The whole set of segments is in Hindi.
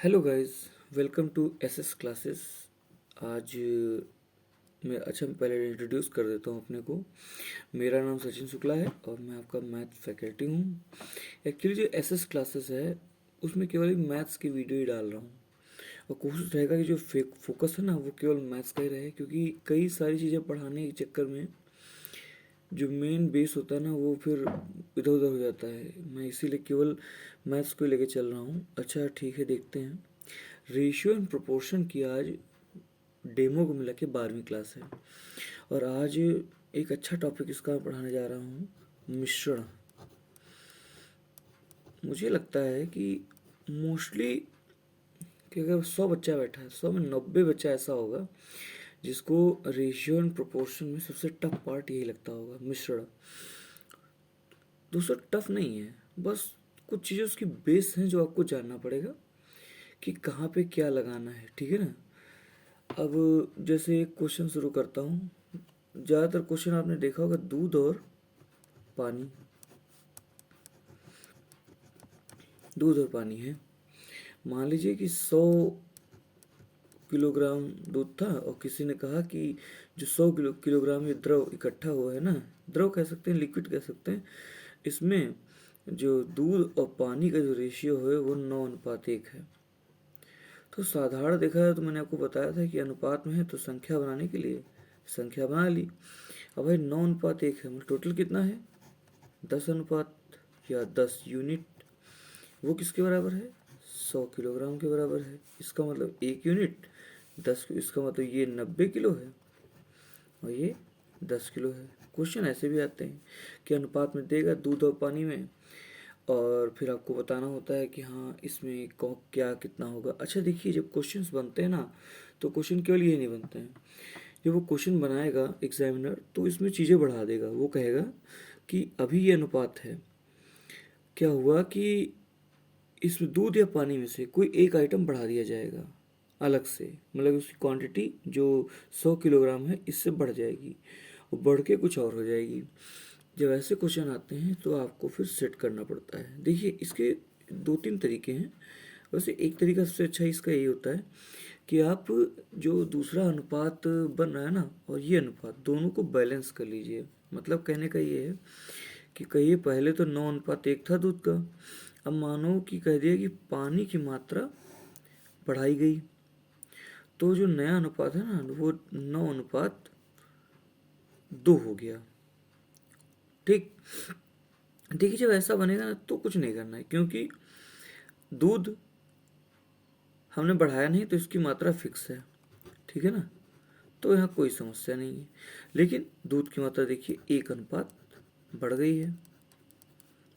Hello guys, welcome to SS classes. आज मैं पहले इंट्रोड्यूस कर देता हूँ अपने को। मेरा नाम सचिन शुक्ला है और मैं आपका मैथ फैकल्टी हूँ। एक्चुअली जो एसएस क्लासेस है उसमें केवल मैथ्स की वीडियो ही डाल रहा हूँ और कोशिश रहेगा कि जो फोकस है ना वो केवल मैथ्स का ही रहे, क्योंकि कई सारी चीज़ें पढ़ाने के चक्कर में जो मेन बेस होता है ना वो फिर इधर उधर हो जाता है। मैं इसीलिए केवल मैथ्स को लेके चल रहा हूँ। अच्छा ठीक है, देखते हैं। रेशियो एंड प्रोपोर्शन की आज डेमो को मिला के 12वीं क्लास है और आज एक अच्छा टॉपिक इसका पढ़ाने जा रहा हूँ, मिश्रण। मुझे लगता है कि मोस्टली कि अगर 100 बच्चा बैठा है, 100 में 90 बच्चा ऐसा होगा जिसको रेशियो एंड प्रोपोर्शन में सबसे टफ पार्ट यही लगता होगा, मिश्रण। दोस्तों टफ नहीं है, बस कुछ चीज़ें उसकी बेस हैं जो आपको जानना पड़ेगा कि कहाँ पे क्या लगाना है, ठीक है ना। अब जैसे एक क्वेश्चन शुरू करता हूँ। ज़्यादातर क्वेश्चन आपने देखा होगा, दूध और पानी। दूध और पानी है। मान लीजिए कि 100 किलोग्राम दूध था और किसी ने कहा कि जो 100 किलोग्राम ये द्रव इकट्ठा हुआ है ना, द्रव कह सकते हैं, लिक्विड कह सकते हैं, इसमें जो दूध और पानी का जो रेशियो है वो 9:1 है। तो साधारण देखा है तो मैंने आपको बताया था कि अनुपात में है तो संख्या बनाने के लिए संख्या बना ली। अब भाई 9:1 है, मतलब टोटल कितना है 10 अनुपात या 10 यूनिट। वो किसके बराबर है 100 किलोग्राम के बराबर है। इसका मतलब 1 यूनिट 10, इसका मतलब ये 90 किलो है और ये 10 किलो है। क्वेश्चन ऐसे भी आते हैं कि अनुपात में देगा दूध और पानी में, और फिर आपको बताना होता है कि हाँ इसमें क्या कितना होगा। अच्छा देखिए, जब क्वेश्चंस बनते हैं ना तो क्वेश्चन केवल ये नहीं बनते हैं। जब वो क्वेश्चन बनाएगा एग्जामिनर तो इसमें चीज़ें बढ़ा देगा। वो कहेगा कि अभी ये अनुपात है, क्या हुआ कि इसमें दूध या पानी में से कोई एक आइटम बढ़ा दिया जाएगा अलग से, मतलब उसकी क्वांटिटी जो 100 किलोग्राम है इससे बढ़ जाएगी और बढ़ के कुछ और हो जाएगी। जब ऐसे क्वेश्चन आते हैं तो आपको फिर सेट करना पड़ता है। देखिए इसके 2-3 तरीके हैं। वैसे एक तरीका सबसे अच्छा इसका यही होता है कि आप जो दूसरा अनुपात बन रहा है ना और ये अनुपात दोनों को बैलेंस कर लीजिए। मतलब कहने का ये है कि कहिए पहले तो 9:1 था दूध का, अब मानो कि कह दिया कि पानी की मात्रा बढ़ाई गई, तो जो नया अनुपात है ना वो 9:2 हो गया। ठीक। देखिए जब ऐसा बनेगा ना तो कुछ नहीं करना है, क्योंकि दूध हमने बढ़ाया नहीं तो इसकी मात्रा फिक्स है, ठीक है ना। तो यहाँ कोई समस्या नहीं है। लेकिन दूध की मात्रा देखिए 1 अनुपात बढ़ गई है,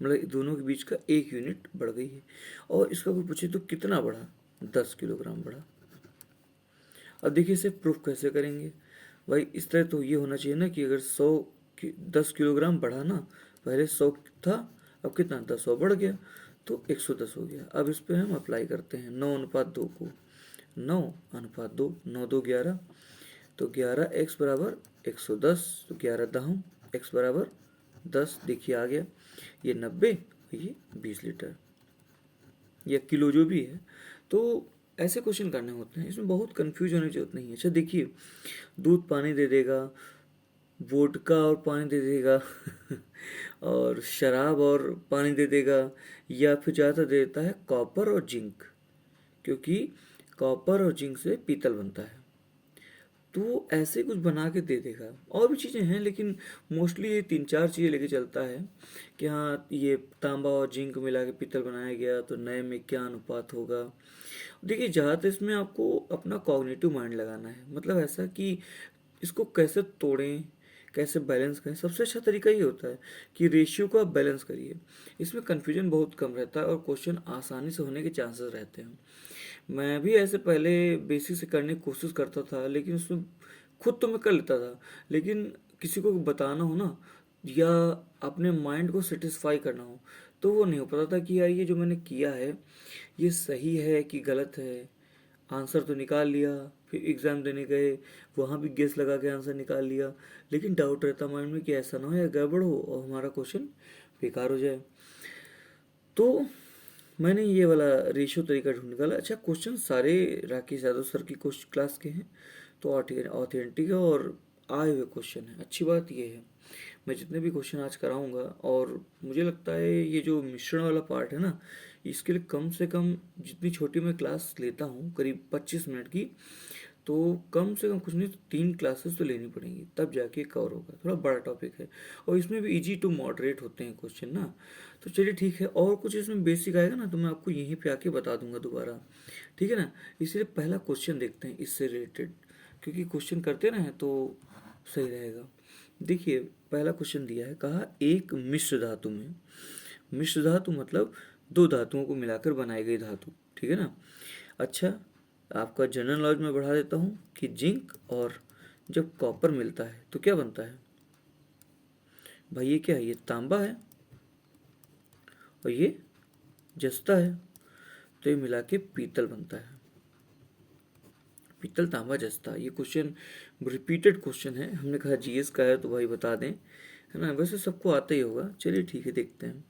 मतलब दोनों के बीच का 1 यूनिट बढ़ गई है। और इसका कोई पूछे तो कितना बढ़ा, 10 किलोग्राम बढ़ा। अब देखिए इसे प्रूफ कैसे करेंगे भाई। इस तरह तो ये होना चाहिए ना कि अगर 10 किलोग्राम बढ़ा ना, पहले 100 था, अब कितना 10 और बढ़ गया तो 110 हो गया। अब इस पर हम अप्लाई करते हैं 9:2 को। 9:2, 9×2 = 11, तो 11x बराबर 110, तो 11 दहम x बराबर 10। देखिए आ गया ये 90, ये 20 लीटर या किलो जो भी है। तो ऐसे क्वेश्चन करने होते हैं, इसमें बहुत कंफ्यूज होने की जरूरत नहीं है। अच्छा देखिए, दूध पानी दे देगा, वोडका और पानी दे देगा और शराब और पानी दे देगा, या फिर ज़्यादातर देता है कॉपर और जिंक, क्योंकि कॉपर और जिंक से पीतल बनता है। तो वो ऐसे कुछ बना के दे देगा। और भी चीज़ें हैं लेकिन मोस्टली ये 3-4 चीज़ें लेके चलता है कि हाँ ये तांबा और जिंक मिला के पीतल बनाया गया तो नए में क्या अनुपात होगा। देखिए ज़्यादातर इसमें आपको अपना कॉग्निटिव माइंड लगाना है, मतलब ऐसा कि इसको कैसे तोड़ें, कैसे बैलेंस करें। सबसे अच्छा तरीका ये होता है कि रेशियो को आप बैलेंस करिए। इसमें कन्फ्यूजन बहुत कम रहता है और क्वेश्चन आसानी से होने के चांसेस रहते हैं। मैं भी ऐसे पहले बेसिक से करने की कोशिश करता था, लेकिन उसमें खुद तो मैं कर लेता था, लेकिन किसी को बताना हो ना या अपने माइंड को सेटिस्फाई करना हो तो वो नहीं हो पाता था कि यार ये जो मैंने किया है ये सही है कि गलत है। आंसर तो निकाल लिया, फिर एग्ज़ाम देने गए, वहाँ भी गेस लगा के आंसर निकाल लिया, लेकिन डाउट रहता माइंड में कि ऐसा ना हो या गड़बड़ हो और हमारा क्वेश्चन बेकार हो जाए। तो मैंने ये वाला रेशियो तरीका ढूंढ निकाला। अच्छा, क्वेश्चन सारे राकेश यादव सर की क्लास के हैं, तो ऑथेंटिक है और आए हुए क्वेश्चन है। अच्छी बात ये है, मैं जितने भी क्वेश्चन आज कराऊंगा, और मुझे लगता है ये जो मिश्रण वाला पार्ट है ना, इसके लिए कम से कम जितनी छोटी मैं क्लास लेता हूँ, करीब 25 मिनट की, तो कम से कम कुछ नहीं तो 3 क्लासेस तो लेनी पड़ेंगी, तब जाके कवर होगा। थोड़ा बड़ा टॉपिक है और इसमें भी इजी टू मॉडरेट होते हैं क्वेश्चन ना। तो चलिए ठीक है, और कुछ इसमें बेसिक आएगा ना तो मैं आपको यहीं पे आके बता दूंगा दोबारा, ठीक है ना। इसलिए पहला क्वेश्चन देखते हैं इससे रिलेटेड, क्योंकि क्वेश्चन करते रहें तो सही रहेगा। देखिए, पहला क्वेश्चन दिया है, कहा एक मिश्र धातु में, मिश्र धातु मतलब दो धातुओं को मिलाकर बनाई गई धातु, ठीक है ना। अच्छा, आपका जनरल नॉलेज में बढ़ा देता हूँ कि जिंक और जब कॉपर मिलता है तो क्या बनता है भाई? ये क्या है? ये तांबा है और ये जस्ता है, तो ये मिला के पीतल बनता है। पीतल, तांबा, जस्ता। ये क्वेश्चन रिपीटेड क्वेश्चन है, हमने कहा जीएस का है तो भाई बता दें, है ना। वैसे सबको आता ही होगा, चलिए ठीक है, देखते हैं।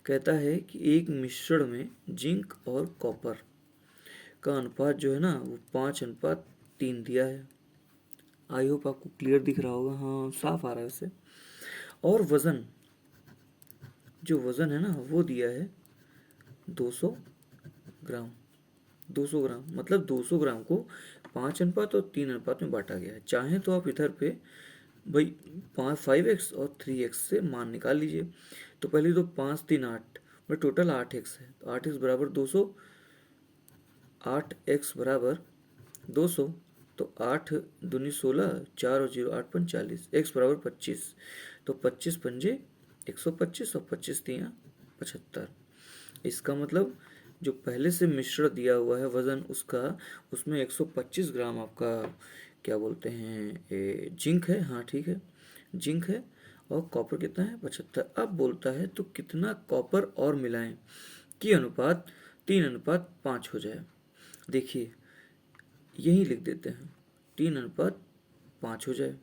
कहता है कि एक मिश्रण में जिंक और कॉपर का अनुपात जो है ना, वो 5:3 दिया है। आई होप आपको क्लियर दिख रहा होगा, हाँ साफ आ रहा है वैसे। और वजन, जो वजन है ना वो दिया है 200 ग्राम। 200 ग्राम मतलब 200 ग्राम को 5:3 में बांटा गया है। चाहे तो आप इधर पे भाई 5x और 3x से मान निकाल लीजिए। तो पहले तो 5×3=8, मतलब टोटल 8x है, तो 8x बराबर 200, 8x बराबर 200, तो 8×2=16, 4 और 0 8×5=40, x बराबर 25, तो 25×5 125 और 25×3=75। इसका मतलब जो पहले से मिश्रण दिया हुआ है वजन उसका, उसमें 125 ग्राम आपका क्या बोलते हैं जिंक है, हाँ ठीक है, जिंक है। और कॉपर कितना है? 75। अब बोलता है तो कितना कॉपर और मिलाएं कि अनुपात 3:5 हो जाए। देखिए, यही लिख देते हैं, 3:5 हो जाए।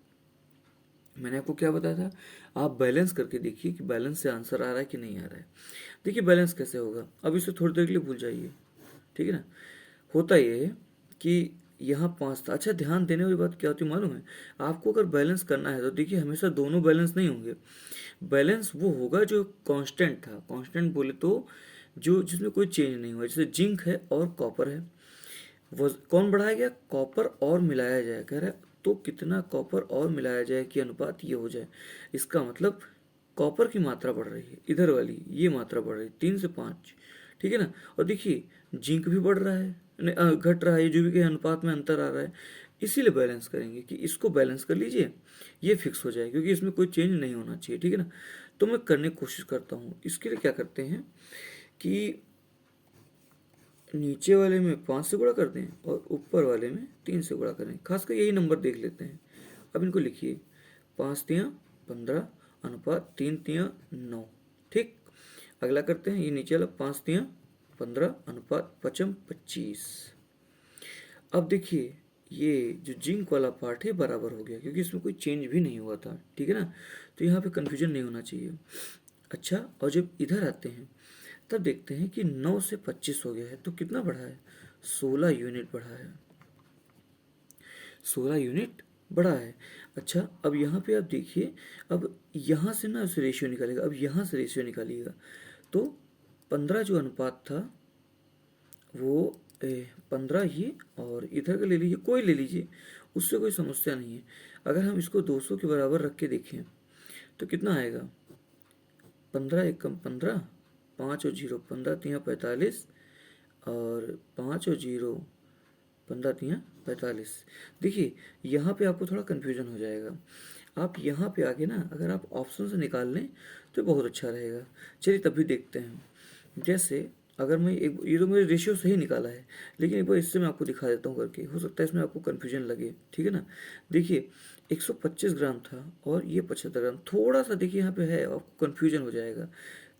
मैंने आपको क्या बताया था, आप बैलेंस करके देखिए कि बैलेंस से आंसर आ रहा है कि नहीं आ रहा है। देखिए बैलेंस कैसे होगा, अब इसे थोड़ी देर के लिए भूल जाइए, ठीक है ना। होता ये है कि यहाँ 5 था। अच्छा, ध्यान देने वाली बात क्या होती है मालूम है आपको? अगर बैलेंस करना है तो देखिए, हमेशा दोनों बैलेंस नहीं होंगे। बैलेंस वो होगा जो कांस्टेंट था, कांस्टेंट बोले तो जो जिसमें कोई चेंज नहीं हुआ, जैसे जिंक है और कॉपर है, वो कौन बढ़ाया गया? कॉपर और मिलाया जाए, कह रहा है तो कितना कॉपर और मिलाया जाए कि अनुपात ये हो जाए। इसका मतलब कॉपर की मात्रा बढ़ रही है, इधर वाली ये मात्रा बढ़ रही है 3 से 5, ठीक है ना। और देखिए जिंक भी बढ़ रहा है, घट रहा है, जो भी के अनुपात में अंतर आ रहा है। इसीलिए बैलेंस करेंगे कि इसको बैलेंस कर लीजिए, ये फिक्स हो जाए, क्योंकि इसमें कोई चेंज नहीं होना चाहिए, ठीक है ना। तो मैं करने की कोशिश करता हूँ। इसके लिए क्या करते हैं कि नीचे वाले में 5 से गुणा कर दें और ऊपर वाले में 3 से गुणा करें। खासकर यही नंबर देख लेते हैं। अब इनको लिखिए, 5×3=15 अनुपात 3×3=9, ठीक। अगला करते हैं, ये नीचे वाला 5×3=15 अनुपात 5×25। अब देखिए ये जो जिंक वाला पार्ट है बराबर हो गया, क्योंकि इसमें कोई चेंज भी नहीं हुआ था, ठीक है ना। तो यहाँ पे कन्फ्यूजन नहीं होना चाहिए। अच्छा, और जब इधर आते हैं तब देखते हैं कि 9 से 25 हो गया है, तो कितना बढ़ा है? 16 यूनिट बढ़ा है, 16 यूनिट बढ़ा है। अच्छा, अब यहाँ पे आप देखिए, अब यहाँ से ना उसे रेशियो निकालेगा, अब यहाँ से रेशियो निकालिएगा, तो 15 जो अनुपात था वो 15 ये, और इधर का ले लीजिए, कोई ले लीजिए, उससे कोई समस्या नहीं है। अगर हम इसको 200 के बराबर रख के देखें तो कितना आएगा? 15×1=15, 5 और 0 15×3=45, और 5 और 0 15×3=45। देखिए यहाँ पे आपको थोड़ा कन्फ्यूजन हो जाएगा। आप यहाँ पे आके ना अगर आप ऑप्शन से निकाल लें तो बहुत अच्छा रहेगा। चलिए तब भी देखते हैं। जैसे अगर मैं एक, ये तो मेरे रेशियो सही निकाला है, लेकिन एक बार इससे मैं आपको दिखा देता हूँ करके, हो सकता है इसमें आपको कन्फ्यूजन लगे, ठीक है ना। देखिए 125 ग्राम था और ये 75 ग्राम, थोड़ा सा देखिए यहाँ पे है, आपको कन्फ्यूजन हो जाएगा।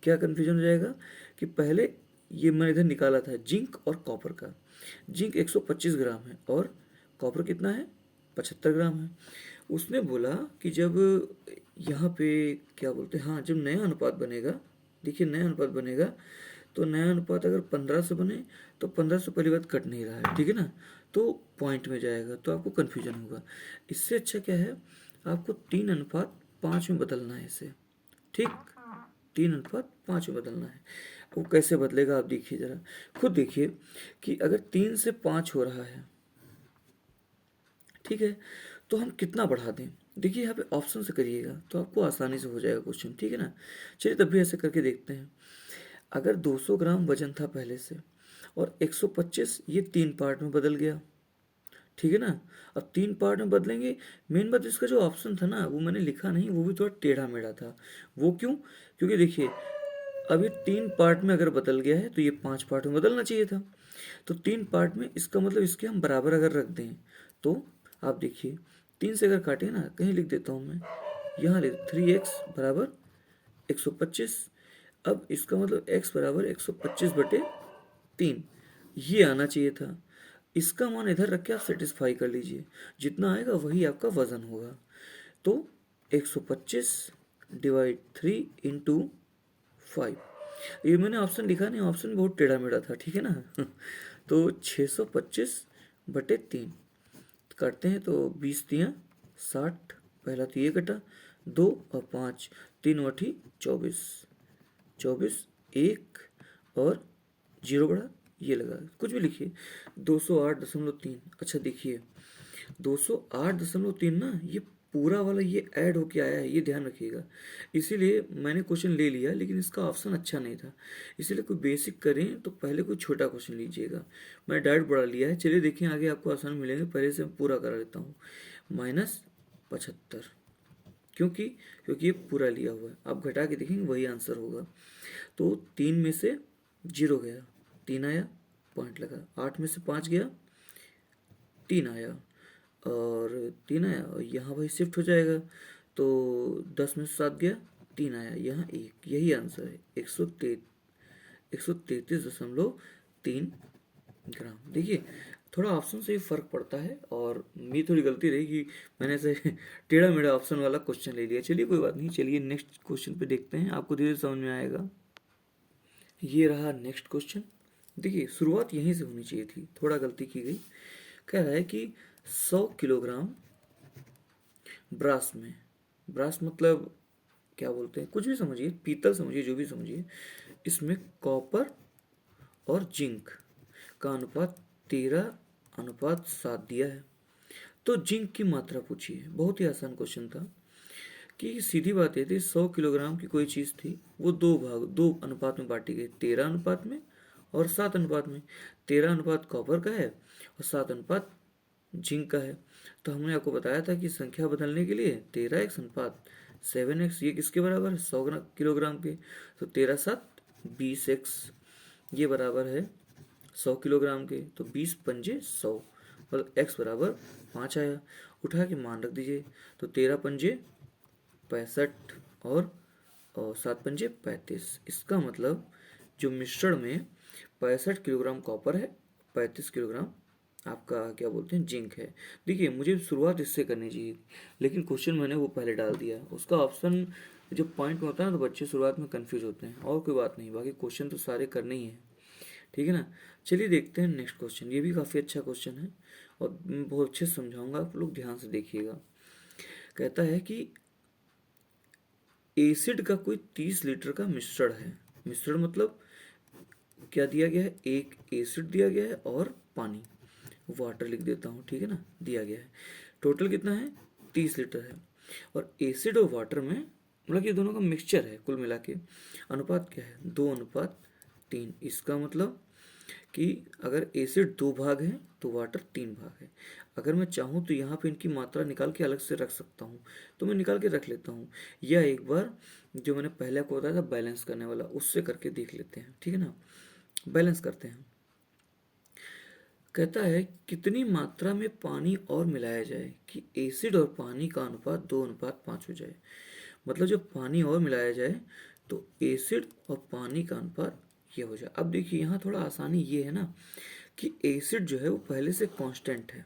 क्या कन्फ्यूजन हो जाएगा कि पहले ये मैंने इधर निकाला था जिंक और कॉपर का। जिंक 125 ग्राम है और कॉपर कितना है? 75 ग्राम है। उसने बोला कि जब यहाँ पे क्या बोलते हैं, हाँ जब नया अनुपात बनेगा, देखिए नया अनुपात बनेगा तो नया अनुपात अगर 15 से बने तो 15 से पहली बात कट नहीं रहा है, ठीक है ना, तो पॉइंट में जाएगा, तो आपको कन्फ्यूजन होगा। इससे अच्छा क्या है, आपको 3:5 में बदलना है इसे, ठीक, 3:5 में बदलना है। वो कैसे बदलेगा आप देखिए जरा, खुद देखिए कि अगर 3 से 5 हो रहा है, ठीक है, तो हम कितना बढ़ा दें। देखिए यहाँ पे ऑप्शन से करिएगा तो आपको आसानी से हो जाएगा क्वेश्चन, ठीक है ना। चलिए तब भी ऐसे करके देखते हैं। अगर 200 ग्राम वजन था पहले से और 125, ये 3 पार्ट में बदल गया, ठीक है ना। अब 3 पार्ट में बदलेंगे, मेन बात इसका जो ऑप्शन था ना वो मैंने लिखा नहीं, वो भी थोड़ा टेढ़ा मेढ़ा था। वो क्यों, क्योंकि देखिए अब ये 3 पार्ट में अगर बदल गया है तो ये 5 पार्ट में बदलना चाहिए था। तो 3 पार्ट में, इसका मतलब इसके हम बराबर अगर रख दें तो आप देखिए 3 से अगर काटें ना, कहीं लिख देता हूँ मैं, यहाँ लिख 3x बराबर 125। अब इसका मतलब x बराबर 125/3 ये आना चाहिए था। इसका मान इधर रख के आप सेटिस्फाई कर लीजिए, जितना आएगा वही आपका वजन होगा। तो 125/3 × 5, ये मैंने ऑप्शन लिखा नहीं, ऑप्शन बहुत टेढ़ा मेढ़ा था, ठीक है ना। तो 625/3 काटते हैं तो 20×3 = 60, पहला तो ये कटा, 2 और 5, 3 × 8 = 24, 24, 1 और 0 बढ़ा, ये लगा, कुछ भी लिखिए, 208.3। अच्छा देखिए 208.3 ना, ये पूरा वाला ये ऐड होके आया है, ये ध्यान रखिएगा। इसीलिए मैंने क्वेश्चन ले लिया, लेकिन इसका ऑप्शन अच्छा नहीं था, इसीलिए कोई बेसिक करें तो पहले कोई छोटा क्वेश्चन लीजिएगा। मैं डायरेक्ट बढ़ा लिया है। चलिए देखिए आगे आपको आसान मिलेंगे, पहले से मैं पूरा करा लेता हूँ। -75, क्योंकि क्योंकि ये पूरा लिया हुआ है, आप घटा के देखेंगे वही आंसर होगा। तो 3 में से 0 गया, 3 आया, पॉइंट लगा। 8 में से 5 गया, 3 आया, और 3 आया, और यहाँ भाई शिफ्ट हो जाएगा, तो 10 में से 7 गया, 3 आया, यहाँ 1, यही आंसर है 133.3 ग्राम। देखिए थोड़ा ऑप्शन से ही फर्क पड़ता है, और मेरी थोड़ी गलती रही कि मैंने ऐसे टेढ़ा मेढ़ा ऑप्शन वाला क्वेश्चन ले लिया। चलिए कोई बात नहीं, चलिए नेक्स्ट क्वेश्चन पे देखते हैं, आपको धीरे समझ में आएगा। ये रहा नेक्स्ट क्वेश्चन। देखिए शुरुआत यहीं से होनी चाहिए थी, थोड़ा गलती की गई। कह रहा है कि 100 किलोग्राम ब्रास में, ब्रास मतलब क्या बोलते हैं, कुछ भी समझिए, पीतल समझिए, जो भी समझिए, इसमें कॉपर और जिंक का अनुपात 13:7 दिया है। तो जिंक की मात्रा पूछिए, बहुत ही आसान क्वेश्चन था कि सीधी बात ये थी, 100 किलोग्राम की कोई चीज़ थी, वो दो अनुपात में बांटी गई, 13 अनुपात में और 7 अनुपात में। 13 अनुपात कॉपर का है और 7 अनुपात जिंक का है। तो हमने आपको बताया था कि संख्या बदलने के लिए 13x/7x, ये किसके बराबर है, 100 किलोग्राम के, तो 13×7 = 20x, ये बराबर है 100 किलोग्राम के, तो 20×5 = 100, मतलब x बराबर 5 आया। उठा के मान रख दीजिए, तो 13×5 = 65 और 7×5 = 35। इसका मतलब जो मिश्रण में 65 किलोग्राम कॉपर है, 35 किलोग्राम आपका क्या बोलते हैं जिंक है। देखिए मुझे शुरुआत इससे करनी चाहिए, लेकिन क्वेश्चन मैंने वो पहले डाल दिया, उसका ऑप्शन जो पॉइंट में होता है ना, तो बच्चे शुरुआत में कंफ्यूज होते हैं, और कोई बात नहीं, बाकी क्वेश्चन तो सारे करने ही हैं, ठीक है ना। चलिए देखते हैं नेक्स्ट क्वेश्चन, ये भी काफ़ी अच्छा क्वेश्चन है और बहुत अच्छे से समझाऊंगा, आप लोग ध्यान से देखिएगा। कहता है कि एसिड का कोई 30 लीटर का मिश्रण है, मिश्रण मतलब क्या दिया गया है, एक एसिड दिया गया है और पानी, वाटर लिख देता हूँ, ठीक है ना, दिया गया है। टोटल कितना है, 30 लीटर है, और एसिड और वाटर में मतलब ये दोनों का मिक्सचर है, कुल मिला के अनुपात क्या है, 2:3। इसका मतलब कि अगर एसिड 2 भाग है तो वाटर 3 भाग है। अगर मैं चाहूँ तो यहाँ पे इनकी मात्रा निकाल के अलग से रख सकता हूँ, तो मैं निकाल के रख लेता हूँ, या एक बार जो मैंने पहले आपको बताया था बैलेंस करने वाला, उससे करके देख लेते हैं, ठीक है ना। बैलेंस करते हैं। कहता है कितनी मात्रा में पानी और मिलाया जाए कि एसिड और पानी का अनुपात 2:5 हो जाए। मतलब जब पानी और मिलाया जाए तो एसिड और पानी का अनुपात ये हो जाए। अब देखिए यहाँ थोड़ा आसानी ये है ना कि एसिड जो है वो पहले से कांस्टेंट है,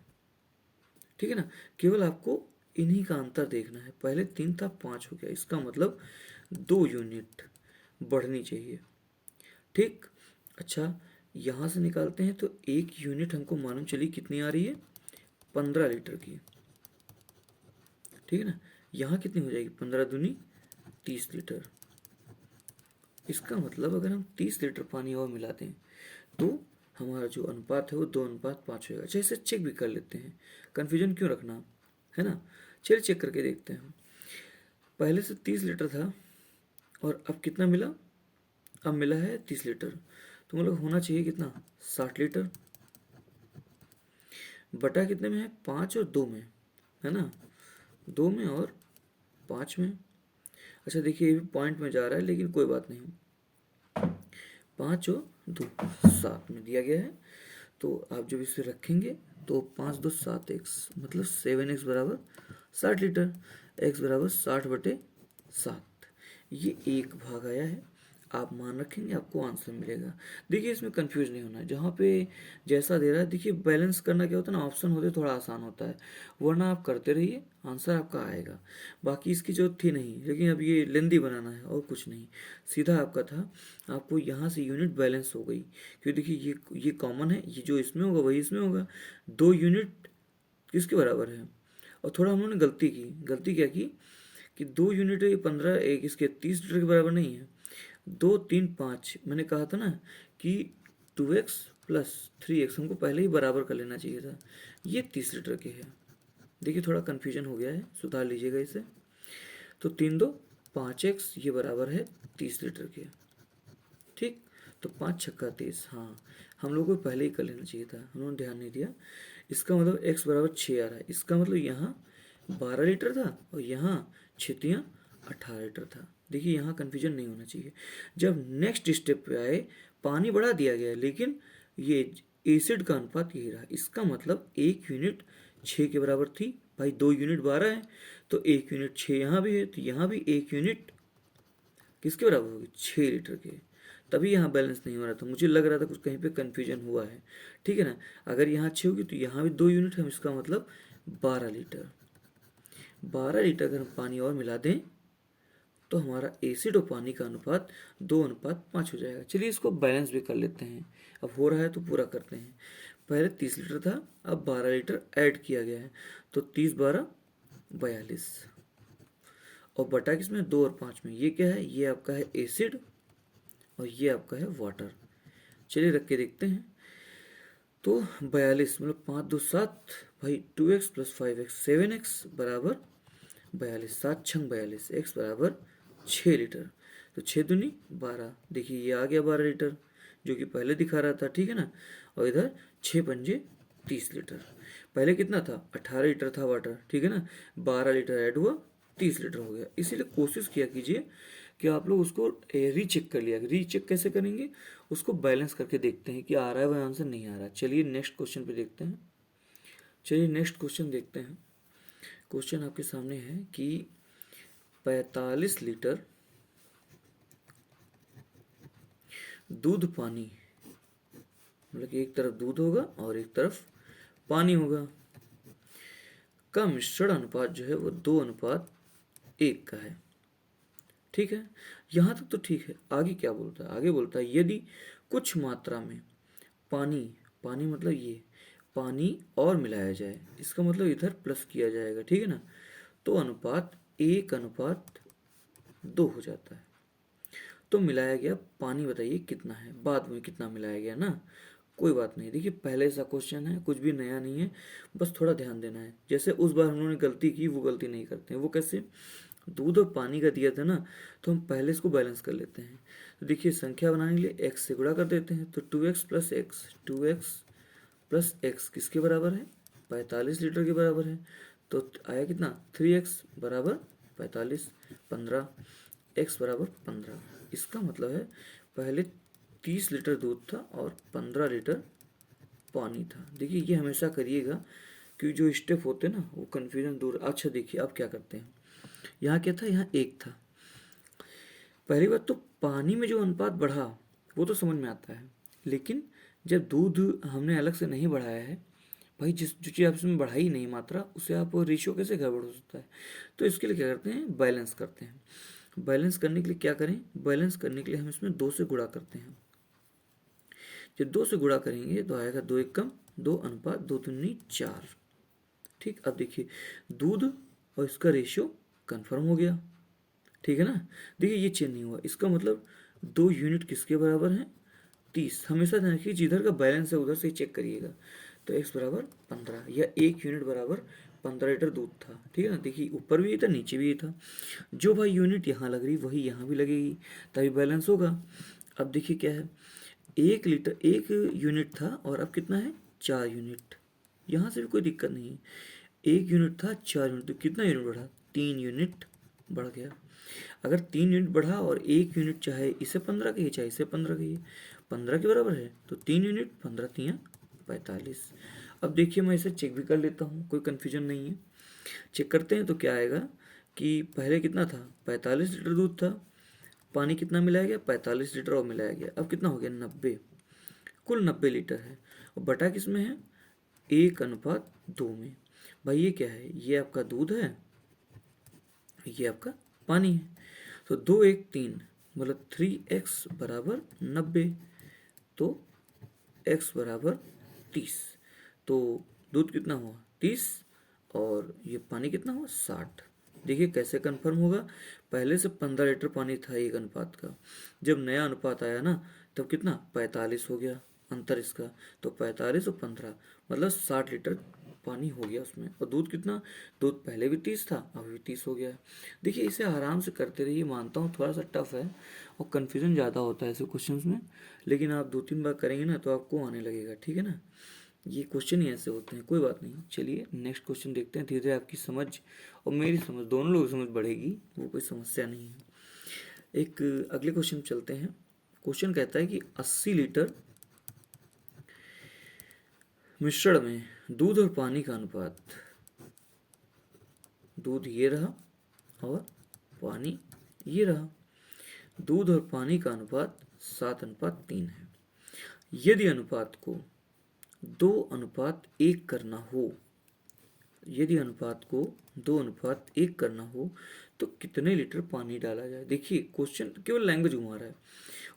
ठीक है ना, केवल आपको इन्हीं का अंतर देखना है, पहले 3 था 5 हो गया, इसका मतलब 2 यूनिट बढ़नी चाहिए, ठीक। अच्छा, यहाँ से निकालते हैं तो 1 यूनिट हमको मालूम चली कितनी आ रही है, 15 लीटर की, ठीक है ना। यहाँ कितनी हो जाएगी, 15 दूनी 30 लीटर। इसका मतलब अगर हम 30 लीटर पानी और मिला दें तो हमारा जो अनुपात है वो 2:5 होगा। अच्छा, इसे चेक भी कर लेते हैं, कन्फ्यूजन क्यों रखना, है ना। चलिए चेक करके देखते हैं। पहले से 30 लीटर था और अब कितना मिला, अब मिला है 30 लीटर, तो मतलब होना चाहिए कितना, 60 लीटर। बटा कितने में है, 5 और 2 में, है ना, 2 में और 5 में। अच्छा देखिए, ये भी पॉइंट में जा रहा है लेकिन कोई बात नहीं, 5 और 2 7 में दिया गया है। तो आप जब इसे रखेंगे तो 5×2 = 7x, मतलब 7x बराबर 60 लीटर, x बराबर 60/7। ये एक भाग आया है, आप मान रखेंगे आपको आंसर मिलेगा। देखिए इसमें कंफ्यूज नहीं होना है, जहाँ पे जैसा दे रहा है, देखिए बैलेंस करना क्या होता है ना, ऑप्शन होते थोड़ा आसान होता है, वरना आप करते रहिए आंसर आपका आएगा। बाकी इसकी जरूरत थी नहीं, लेकिन अब ये लेंदी बनाना है और कुछ नहीं, सीधा आपका था। आपको यहाँ से यूनिट बैलेंस हो गई, क्योंकि देखिए ये कॉमन है, ये जो इसमें होगा वही इसमें होगा। 2 यूनिट किसके बराबर है, और थोड़ा हम लोगों ने गलती की, गलती क्या की कि 2 यूनिट ये 15 एक इसके 30 लीटर के बराबर नहीं है। 2 3 5 मैंने कहा था ना कि 2x + 3x हमको पहले ही बराबर कर लेना चाहिए था, ये 30 लीटर के है। देखिए थोड़ा कन्फ्यूजन हो गया है, सुधार लीजिएगा इसे। तो 3×2 = 5x, ये बराबर है 30 लीटर के, ठीक। तो 5×6 = 30, हाँ हम लोग को पहले ही कर लेना चाहिए था, हम लोगों ने ध्यान नहीं दिया। इसका मतलब x बराबर 6 आ रहा है, इसका मतलब यहाँ 12 लीटर था और यहाँ 6×3 = 18 लीटर था। देखिए यहाँ कन्फ्यूजन नहीं होना चाहिए। जब नेक्स्ट स्टेप पे आए, पानी बढ़ा दिया गया लेकिन ये एसिड का अनुपात यही रहा, इसका मतलब 1 यूनिट 6 के बराबर थी। भाई 2 यूनिट 12 है, तो 1 यूनिट 6 यहाँ भी है, तो यहाँ भी 1 यूनिट किसके बराबर होगी, 6 लीटर के। तभी यहाँ बैलेंस नहीं हो रहा था, मुझे लग रहा था कुछ कहीं पे कन्फ्यूजन हुआ है, ठीक है ना। अगर यहाँ 6 होगी तो यहाँ भी 2 यूनिट है, इसका मतलब 12 लीटर। 12 लीटर अगर हम पानी और मिला दें तो हमारा एसिड और पानी का अनुपात 2:5 हो जाएगा। चलिए इसको बैलेंस भी कर लेते हैं, अब हो रहा है तो पूरा करते हैं। पहले 30 लीटर था, अब 12 लीटर ऐड किया गया है, तो 30×12 = 42, और बटा किसमें, 2 और 5 में। ये क्या है, ये आपका है एसिड और ये आपका है वाटर। चलिए रख के देखते हैं। तो 42 मतलब 5×2 = 7, भाई 2x + 5x 7x बराबर 42, 7×6 = 42, x बराबर 6 लीटर। तो 6 दूनी 12, देखिए ये आ गया 12 लीटर जो कि पहले दिखा रहा था, ठीक है ना। और इधर 6×5 = 30 लीटर। पहले कितना था, 18 लीटर था वाटर, ठीक है ना, 12 लीटर ऐड हुआ, 30 लीटर हो गया। इसीलिए कोशिश किया कीजिए कि आप लोग उसको रीचेक कर लिया। रीचेक कैसे करेंगे, उसको बैलेंस करके देखते हैं कि आ रहा है वह आंसर, नहीं आ रहा। चलिए नेक्स्ट क्वेश्चन पे देखते हैं। चलिए नेक्स्ट क्वेश्चन देखते हैं। क्वेश्चन आपके सामने है कि 45 लीटर दूध पानी, मतलब कि एक तरफ दूध होगा और एक तरफ पानी होगा, का मिश्रण अनुपात जो है वो 2:1 का है, ठीक है। यहाँ तक तो ठीक है। आगे क्या बोलता है, आगे बोलता है यदि कुछ मात्रा में पानी, पानी मतलब ये पानी और मिलाया जाए, इसका मतलब इधर प्लस किया जाएगा, ठीक है ना, तो अनुपात 1:2 हो जाता है। तो मिलाया गया पानी बताइए कितना है, बाद में कितना मिलाया गया ना, कोई बात नहीं। देखिए पहले सा क्वेश्चन है, कुछ भी नया नहीं है, बस थोड़ा ध्यान देना है। जैसे उस बार हम लोगों ने गलती की, वो गलती नहीं करते हैं। वो कैसे, दूध और पानी का दिया था ना, तो हम पहले इसको बैलेंस कर लेते हैं। तो देखिए संख्या बनाने के लिए x से गुणा कर देते हैं, तो 2x + x, 2x + x किसके बराबर है, 45 लीटर के बराबर है। तो आया कितना, 3x बराबर 45, 15, x बराबर 15। इसका मतलब है पहले 30 लीटर दूध था और 15 लीटर पानी था। देखिए ये हमेशा करिएगा, क्योंकि जो स्टेप होते हैं ना वो कन्फ्यूजन दूर। अच्छा देखिए अब क्या करते हैं, यहाँ क्या था, यहाँ 1 था। पहली बात तो पानी में जो अनुपात बढ़ा वो तो समझ में आता है, लेकिन जब दूध हमने अलग से नहीं बढ़ाया है, भाई जिस जो चीज़ आप इसमें बढ़ाई नहीं मात्रा, उसे आप रेशियो कैसे गड़बड़ हो सकता है। तो इसके लिए क्या करते हैं, बैलेंस करते हैं। बैलेंस करने के लिए क्या करें, बैलेंस करने के लिए हम इसमें 2 से गुणा करते हैं। जब 2 से गुणा करेंगे तो आएगा 2 एक कम 2 अनुपात 2 दूनी 4। ठीक, अब देखिए दूध और इसका रेशियो कन्फर्म हो गया। ठीक है ना। देखिए ये चेंज नहीं हुआ, इसका मतलब 2 यूनिट किसके बराबर है 30। हमेशा ध्यान रखिए जिधर का बैलेंस है उधर से ही चेक करिएगा। तो x बराबर 15 या 1 यूनिट बराबर 15 लीटर दूध था। ठीक है ना। देखिए ऊपर भी ये था नीचे भी ये था, जो भाई यूनिट यहाँ लग रही वही यहाँ भी लगेगी, तभी बैलेंस होगा। अब देखिए क्या है, 1 यूनिट था और अब कितना है 4 यूनिट। यहाँ से भी कोई दिक्कत नहीं है, 1 यूनिट था 4 यूनिट, तो कितना यूनिट बढ़ा 3 यूनिट बढ़ गया। अगर 3 यूनिट बढ़ा और 1 यूनिट चाहे इसे 15 कहिए चाहे इसे 15 कहिए, 15 के बराबर है तो 3 यूनिट 15 तियाँ 45। अब देखिए मैं इसे चेक भी कर लेता हूँ, कोई कन्फ्यूजन नहीं है। चेक करते हैं तो क्या आएगा कि पहले कितना था 45 लीटर दूध था, पानी कितना मिलाया गया 45 लीटर और मिलाया गया, अब कितना हो गया 90। कुल 90 लीटर है और बटा किस में है 1:2 में। भाई ये क्या है, ये आपका दूध है, ये आपका पानी है। तो 2 1 3 मतलब 3x बराबर 90, तो x बराबर 30। तो दूध कितना हुआ 30 और ये पानी कितना हुआ 60। देखिए कैसे कंफर्म होगा, पहले से 15 लीटर पानी था एक अनुपात का, जब नया अनुपात आया ना तब कितना 45 हो गया अंतर इसका, तो 45 और 15 मतलब 60 लीटर पानी हो गया उसमें। और दूध कितना, दूध पहले भी 30 था अभी भी 30 हो गया। देखिए इसे आराम से करते रहिए, मानता हूँ थोड़ा सा टफ है और कन्फ्यूजन ज़्यादा होता है ऐसे क्वेश्चंस में, लेकिन आप 2-3 बार करेंगे ना तो आपको आने लगेगा। ठीक है ना, ये क्वेश्चन ही ऐसे होते हैं, कोई बात नहीं। चलिए नेक्स्ट क्वेश्चन देखते हैं, धीरे धीरे आपकी समझ और मेरी समझ दोनों लोगों की समझ बढ़ेगी, वो कोई समस्या नहीं है। एक अगले क्वेश्चन चलते हैं। क्वेश्चन कहता है कि 80 लीटर मिश्रण में दूध और पानी का अनुपात, दूध ये रहा और पानी ये रहा, दूध और पानी का अनुपात 7:3 है। यदि अनुपात को 2:1 करना हो, यदि अनुपात को 2:1 करना हो तो कितने लीटर पानी डाला जाए। देखिए क्वेश्चन केवल लैंग्वेज घुमा रहा है,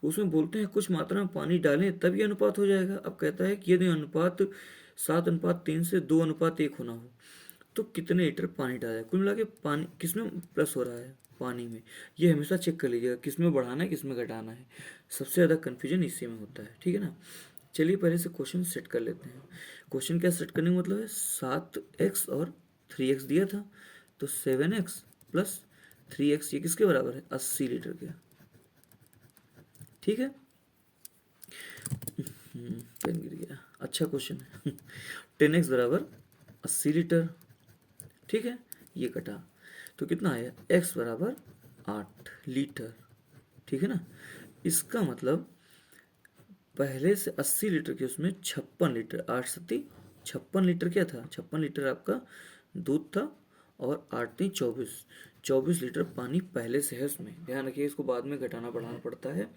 उसमें बोलते हैं कुछ मात्रा में पानी डालें तभी अनुपात हो जाएगा। अब कहता है कि यदि अनुपात 7:3 से 2:1 होना हो तो कितने लीटर पानी डाला जाए। कुल मिला के पानी किसमें प्लस हो रहा है पानी में, ये हमेशा चेक कर लीजिएगा किसमें बढ़ाना है किसमें घटाना है, सबसे ज़्यादा कन्फ्यूजन इसी में होता है। ठीक है ना। चलिए पहले से क्वेश्चन सेट कर लेते हैं। क्वेश्चन क्या सेट करने का मतलब है 7x और 3x दिया था, तो 7x प्लस 3x ये किसके बराबर है 80 लीटर के। ठीक है, पेन गिर गया, अच्छा क्वेश्चन है 10x बराबर 80 लीटर। ठीक है, ये कटा तो कितना आया x बराबर 8 लीटर। ठीक है ना, इसका मतलब पहले से 80 लीटर के उसमें 56 लीटर, 56 लीटर क्या था 56 लीटर आपका दूध था और 24 लीटर पानी पहले से है उसमें। ध्यान रखिए इसको बाद में घटाना बढ़ाना पड़ता है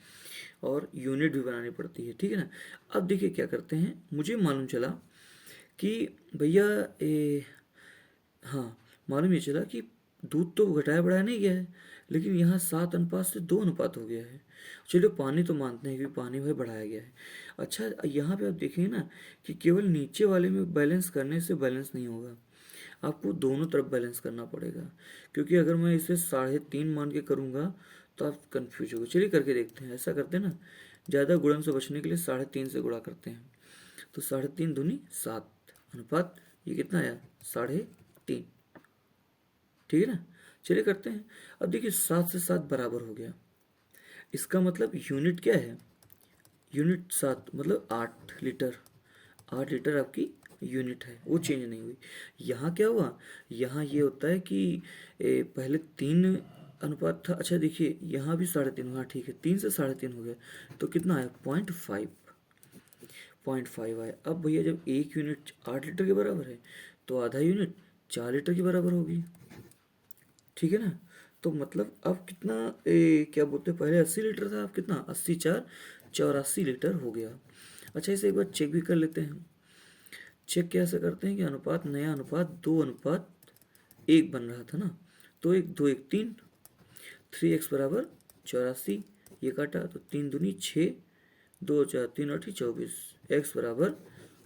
और यूनिट भी बनानी पड़ती है। ठीक है ना। अब देखिए क्या करते हैं, मुझे मालूम चला कि भैया हाँ मालूम ये चला कि दूध तो घटाया बढ़ाया नहीं गया है, लेकिन यहाँ 7:2 हो गया है। चलो पानी तो मानते हैं कि पानी भाई बढ़ाया गया है। अच्छा यहाँ पे आप देखेंगे ना कि केवल नीचे वाले में बैलेंस करने से बैलेंस नहीं होगा, आपको दोनों तरफ बैलेंस करना पड़ेगा। क्योंकि अगर मैं इसे 3.5 मान के करूँगा तो आप कन्फ्यूज होगे। चलिए करके देखते हैं, ऐसा करते हैं ना, ज़्यादा गुणन से बचने के लिए 3.5 से गुणा करते हैं, तो 3.5 दूनी 7 अनुपात ये कितना आया 3.5। ठीक है ना। चलिए करते हैं। अब देखिए 7 से 7 बराबर हो गया, इसका मतलब यूनिट क्या है, यूनिट 7 मतलब 8 लीटर। 8 लीटर आपकी यूनिट है, वो चेंज नहीं हुई। यहाँ क्या हुआ, यहाँ ये होता है कि पहले 3 अनुपात था। अच्छा देखिए यहाँ भी 3.5, हाँ ठीक है 3 से 3.5 हो गया, तो कितना आया 0.5 आया। अब भैया जब एक यूनिट 8 लीटर के बराबर है तो आधा यूनिट 4 लीटर के बराबर होगी। ठीक है ना। तो मतलब अब कितना क्या बोलते हैं, पहले 80 लीटर था, अब कितना 80 4 84 लीटर हो गया। अच्छा इसे एक बार चेक भी कर लेते हैं। चेक कैसे करते हैं कि अनुपात नया अनुपात 2:1 बन रहा था ना, तो 3 3x बराबर 84, ये काटा तो 3 दूनी 6 दो चार तीन 8 24, x बराबर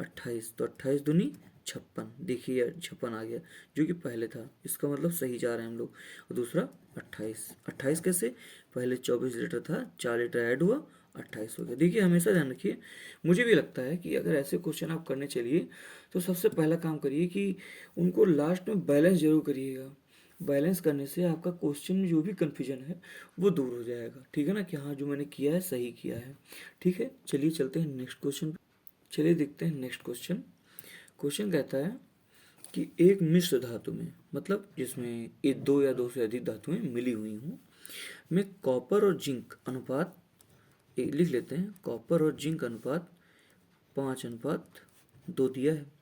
28, तो 28 दूनी 56। देखिए यार 56 आ गया जो कि पहले था, इसका मतलब सही जा रहे हैं हम लोग। और दूसरा 28, 28 कैसे, पहले 24 लीटर था, 4 लीटर ऐड हुआ, 28 हो गया। देखिए हमेशा ध्यान रखिए, मुझे भी लगता है कि अगर ऐसे क्वेश्चन आप करने चलिए तो सबसे पहला काम करिए कि उनको लास्ट में बैलेंस जरूर करिएगा। बैलेंस करने से आपका क्वेश्चन में जो भी कन्फ्यूजन है वो दूर हो जाएगा, ठीक है ना, कि हाँ जो मैंने किया है सही किया है। ठीक है, चलिए चलते हैं नेक्स्ट क्वेश्चन। चलिए देखते हैं नेक्स्ट क्वेश्चन। क्वेश्चन कहता है कि एक मिश्र धातु में, मतलब जिसमें एक दो या दो से अधिक धातुएं मिली हुई हों, में कॉपर और जिंक अनुपात, लिख लेते हैं, कॉपर और जिंक अनुपात 5:2 दिया है।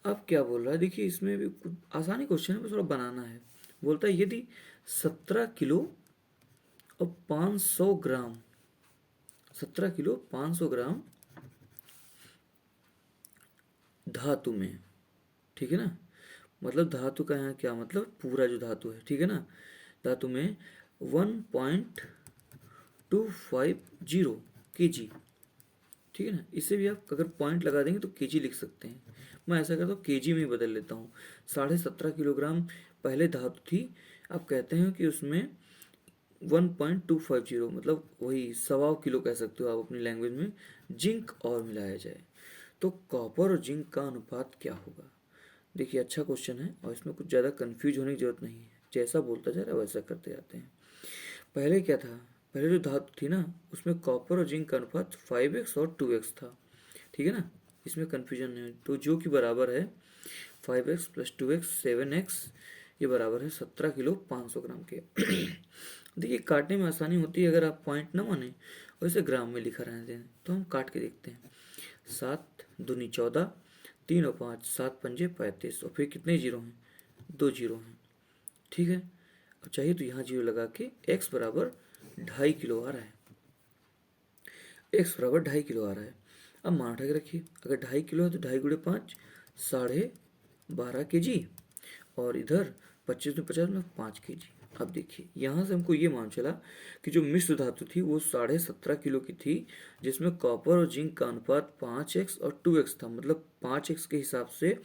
अब क्या बोल रहा है, देखिए इसमें भी कुछ आसानी क्वेश्चन है, बस थोड़ा बनाना है। बोलता है यदि 17 किलो और 500 ग्राम, 17 किलो 500 ग्राम धातु में, ठीक है ना, मतलब धातु का यहाँ क्या मतलब, पूरा जो धातु है, ठीक है ना, धातु में 1.250 kg, ठीक है ना, इससे भी आप अगर पॉइंट लगा देंगे तो केजी लिख सकते हैं। मैं ऐसा करता हूँ केजी में ही बदल लेता हूँ। 17.5 किलोग्राम पहले धातु थी, आप कहते हैं कि उसमें 1.250, मतलब वही 1.25 किलो कह सकते हो आप अपनी लैंग्वेज में, जिंक और मिलाया जाए तो कॉपर और जिंक का अनुपात क्या होगा। देखिए अच्छा क्वेश्चन है और इसमें कुछ ज़्यादा कंफ्यूज होने की जरूरत नहीं है, जैसा बोलता जा रहा है वैसा करते जाते हैं। पहले क्या था, पहले जो धातु थी ना उसमें कॉपर और जिंक का अनुपात 5x और 2x था, ठीक है ना, इसमें कन्फ्यूजन नहीं है। तो जो कि बराबर है 5x + 2x 7x, ये बराबर है 17 किलो 500 ग्राम के। देखिए काटने में आसानी होती है अगर आप पॉइंट ना माने और इसे ग्राम में लिखा रहने दें। तो हम काट के देखते हैं, 7 दूनी 14, 3 और 5, 7 पंजे 35, और फिर कितने जीरो हैं, 2 जीरो हैं, ठीक है। अब चाहिए तो यहाँ जीरो लगा के x बराबर 2.5 किलो आ रहा है, x बराबर 2.5 किलो आ रहा है। अब मान उठा के रखिए, अगर 2.5 किलो है तो 2.5 गुणे 5 12.5 kg, और इधर 25 में 50 में 5 kg। अब देखिए यहाँ से हमको ये मान चला कि जो मिश्र धातु थी वो 17.5 किलो की थी, जिसमें कॉपर और जिंक का अनुपात 5x और 2x था, मतलब 5x के हिसाब से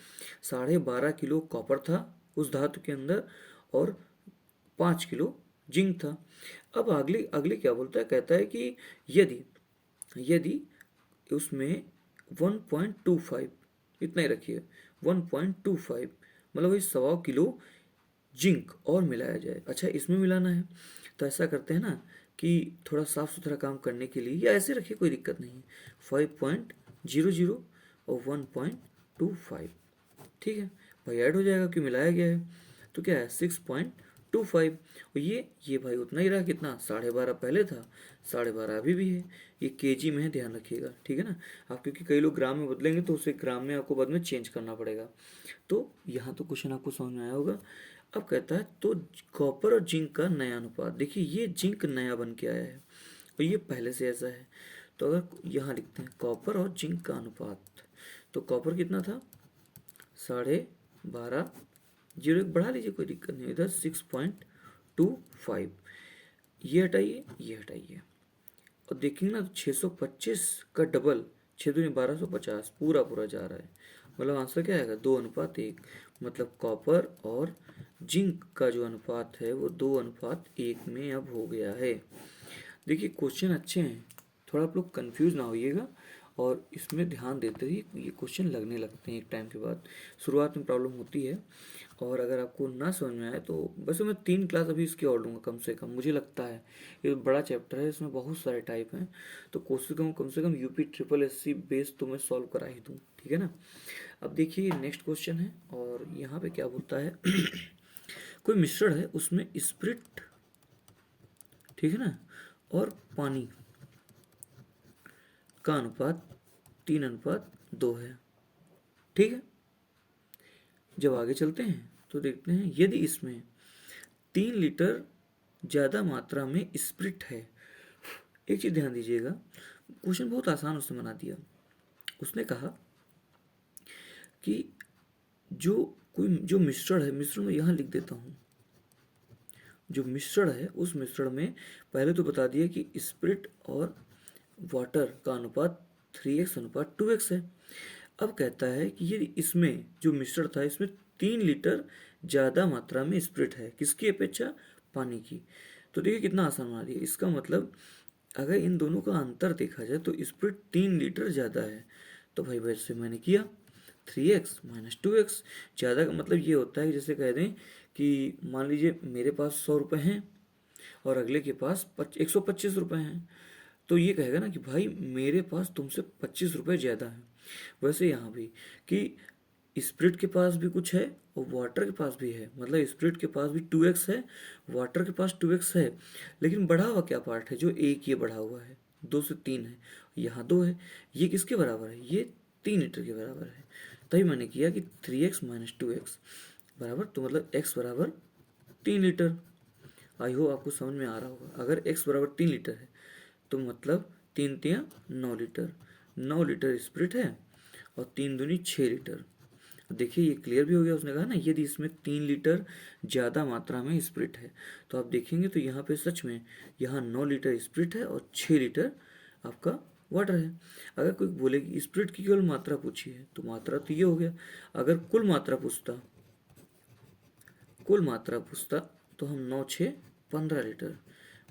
12.5 किलो कॉपर था उस धातु के अंदर और 5 किलो जिंक था। अब अगले अगले क्या बोलता है, कहता है कि यदि यदि उसमें 1.25, इतना ही रखिए, 1.25 मतलब वही 1.25 किलो जिंक और मिलाया जाए। अच्छा इसमें मिलाना है तो ऐसा करते हैं ना कि थोड़ा साफ सुथरा काम करने के लिए, या ऐसे रखिए कोई दिक्कत नहीं है, 5.00 और 1.25, ठीक है भाई, ऐड हो जाएगा कि मिलाया गया है। तो क्या है 6.25, और ये भाई उतना ही रहा, कितना 12.5 पहले था, 12.5 अभी भी है। ये केजी में है, ध्यान रखिएगा, ठीक है ना। आप क्योंकि कई लोग ग्राम में बदलेंगे तो उसे ग्राम में आपको बाद में चेंज करना पड़ेगा। तो यहाँ तो क्वेश्चन आपको समझ में आया होगा। अब कहता है तो कॉपर और जिंक का नया अनुपात, देखिए ये जिंक नया बन के आया है और ये पहले से ऐसा है। तो अगर यहाँ लिखते हैं कॉपर और जिंक का अनुपात, तो कॉपर कितना था 12.5, जीरो एक बढ़ा लीजिए कोई दिक्कत नहीं, इधर 6.25, ये हटाइए ये हटाइए, और देखेंगे ना तो 625 का डबल, 6 दूनी 1250 पूरा पूरा जा रहा है, मतलब आंसर क्या आएगा 2:1, मतलब कॉपर और जिंक का जो अनुपात है वो 2:1 में अब हो गया है। देखिए क्वेश्चन अच्छे हैं, थोड़ा आप लोग कंफ्यूज ना होइएगा और इसमें ध्यान देते ही ये क्वेश्चन लगने लगते हैं एक टाइम के बाद। शुरुआत में प्रॉब्लम होती है, और अगर आपको ना समझ में आए तो वैसे मैं 3 क्लास अभी इसकी और लूँगा कम से कम, मुझे लगता है ये बड़ा चैप्टर है, इसमें बहुत सारे टाइप हैं, तो कोशिश करूँ कम से कम यूपी SSSC बेस तो मैं सॉल्व करा ही दूँ, ठीक है ना। अब देखिए नेक्स्ट क्वेश्चन है, और यहाँ पे क्या बोलता है कोई मिश्रण है उसमें स्प्रिट, ठीक है ना, और पानी का अनुपात 3:2 है, ठीक है। जब आगे चलते हैं तो देखते हैं यदि इसमें 3 लीटर ज़्यादा मात्रा में स्प्रिट है। एक चीज़ ध्यान दीजिएगा, क्वेश्चन बहुत आसान उसने बना दिया। उसने कहा कि जो मिश्रण है, मिश्रण में यहाँ लिख देता हूँ, जो मिश्रण है उस मिश्रण में पहले तो बता दिया कि स्प्रिट और वाटर का अनुपात 3x अनुपात 2x है। अब कहता है कि ये इसमें जो मिश्रण था इसमें 3 लीटर ज़्यादा मात्रा में स्प्रिट है, किसकी अपेक्षा? पानी की। तो देखिए कितना आसान बना दिया। इसका मतलब अगर इन दोनों का अंतर देखा जाए तो स्प्रिट 3 लीटर ज़्यादा है। तो भाई वैसे मैंने किया 3x माइनस 2x। ज़्यादा का मतलब ये होता है कि जैसे कह दें कि मान लीजिए मेरे पास 100 रुपये हैं और अगले के पास 125 रुपये हैं, तो ये कहेगा ना कि भाई मेरे पास तुमसे 25 रुपये ज़्यादा है। वैसे यहाँ भी कि स्प्रिट के पास भी कुछ है और वाटर के पास भी है, मतलब स्प्रिट के पास भी 2x है, वाटर के पास 2x है, लेकिन बढ़ा हुआ क्या पार्ट है? जो एक ये बढ़ा हुआ है, 2 से 3 है, यहाँ 2 है। ये किसके बराबर है? ये 3 लीटर के बराबर है। तभी मैंने किया कि 3x माइनस 2x बराबर, तो मतलब x बराबर 3 लीटर। आई होप आपको समझ में आ रहा होगा। अगर x बराबर 3 लीटर है तो मतलब 3 × 3 = 9 लीटर। 9 लीटर स्प्रिट है और 3 दूनी 6 लीटर। देखिए ये क्लियर भी हो गया। उसने कहा ना यदि इसमें 3 लीटर ज़्यादा मात्रा में स्प्रिट है, तो आप देखेंगे तो यहाँ पे सच में यहाँ 9 लीटर स्प्रिट है और 6 लीटर आपका वाटर है। अगर कोई बोले कि स्प्रिट की केवल मात्रा पूछी है, तो मात्रा तो ये हो गया। अगर कुल मात्रा पूछता तो हम 9 × 6 = 15 लीटर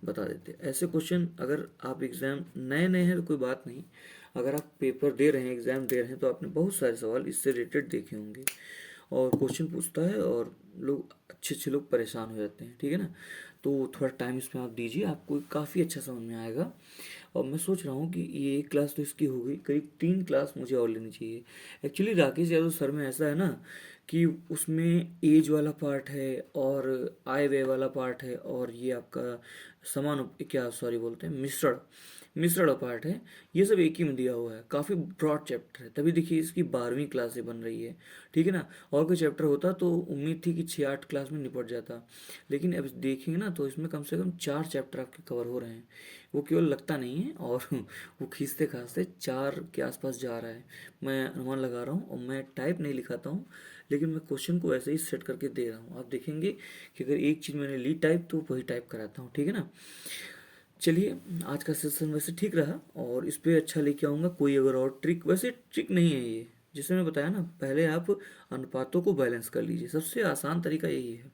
बता देते। ऐसे क्वेश्चन अगर आप एग्ज़ाम नए नए हैं तो कोई बात नहीं, अगर आप पेपर दे रहे हैं, एग्ज़ाम दे रहे हैं, तो आपने बहुत सारे सवाल इससे रिलेटेड देखे होंगे। और क्वेश्चन पूछता है और लोग अच्छे लोग परेशान हो जाते हैं, ठीक है ना। तो थोड़ा टाइम इसमें आप दीजिए, आपको काफ़ी अच्छा समझ में आएगा। और मैं सोच रहा हूँ कि ये एक क्लास तो इसकी हो गई, करीब 3 क्लास मुझे और लेनी चाहिए। एक्चुअली राकेश यादव सर में ऐसा है ना कि उसमें एज वाला पार्ट है और आय व्यय वाला पार्ट है और ये आपका समान क्या सॉरी बोलते हैं मिश्रण पार्ट है। ये सब एक ही में दिया हुआ है, काफ़ी ब्रॉड चैप्टर है। तभी देखिए इसकी 12वीं क्लास से बन रही है, ठीक है ना। और कोई चैप्टर होता तो उम्मीद थी कि 6-8 क्लास में निपट जाता, लेकिन अब देखेंगे ना तो इसमें कम से कम 4 चैप्टर आपके कवर हो रहे हैं। वो केवल लगता नहीं है, और वो खींचते खांचते 4 के आसपास जा रहा है। मैं अनुमान लगा रहा हूँ और मैं टाइप नहीं लिखाता हूँ, लेकिन मैं क्वेश्चन को ऐसे ही सेट करके दे रहा हूँ। आप देखेंगे कि अगर एक चीज़ मैंने ली टाइप तो वही टाइप कराता हूँ, ठीक है ना। चलिए आज का सेशन वैसे ठीक रहा और इस पर अच्छा लेके आऊँगा। कोई अगर और ट्रिक, वैसे ट्रिक नहीं है ये, जैसे मैं बताया ना, पहले आप अनुपातों को बैलेंस कर लीजिए, सबसे आसान तरीका यही है।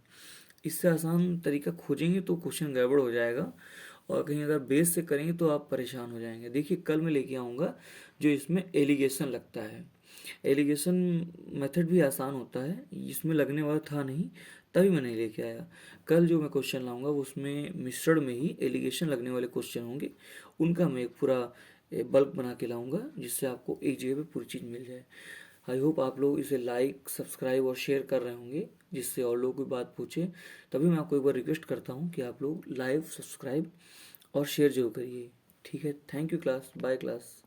इससे आसान तरीका खोजेंगे तो क्वेश्चन गड़बड़ हो जाएगा, और कहीं अगर बेस से करेंगे तो आप परेशान हो जाएंगे। देखिए कल मैं लेके आऊँगा जो इसमें एलिगेशन लगता है। एलिगेशन मेथड भी आसान होता है, इसमें लगने वाला था नहीं, तभी मैं नहीं लेके आया। कल जो मैं क्वेश्चन लाऊंगा उसमें मिश्रण में ही एलिगेशन लगने वाले क्वेश्चन होंगे, उनका मैं एक पूरा बल्क बना के लाऊंगा, जिससे आपको एक जगह पे पूरी चीज़ मिल जाए। आई होप आप लोग इसे लाइक सब्सक्राइब और शेयर कर रहे होंगे, जिससे और लोग कोई बात पूछे। तभी मैं आपको एक बार रिक्वेस्ट करता हूँ कि आप लोग लाइव सब्सक्राइब और शेयर जरूर करिए। ठीक है, thank you class, bye class.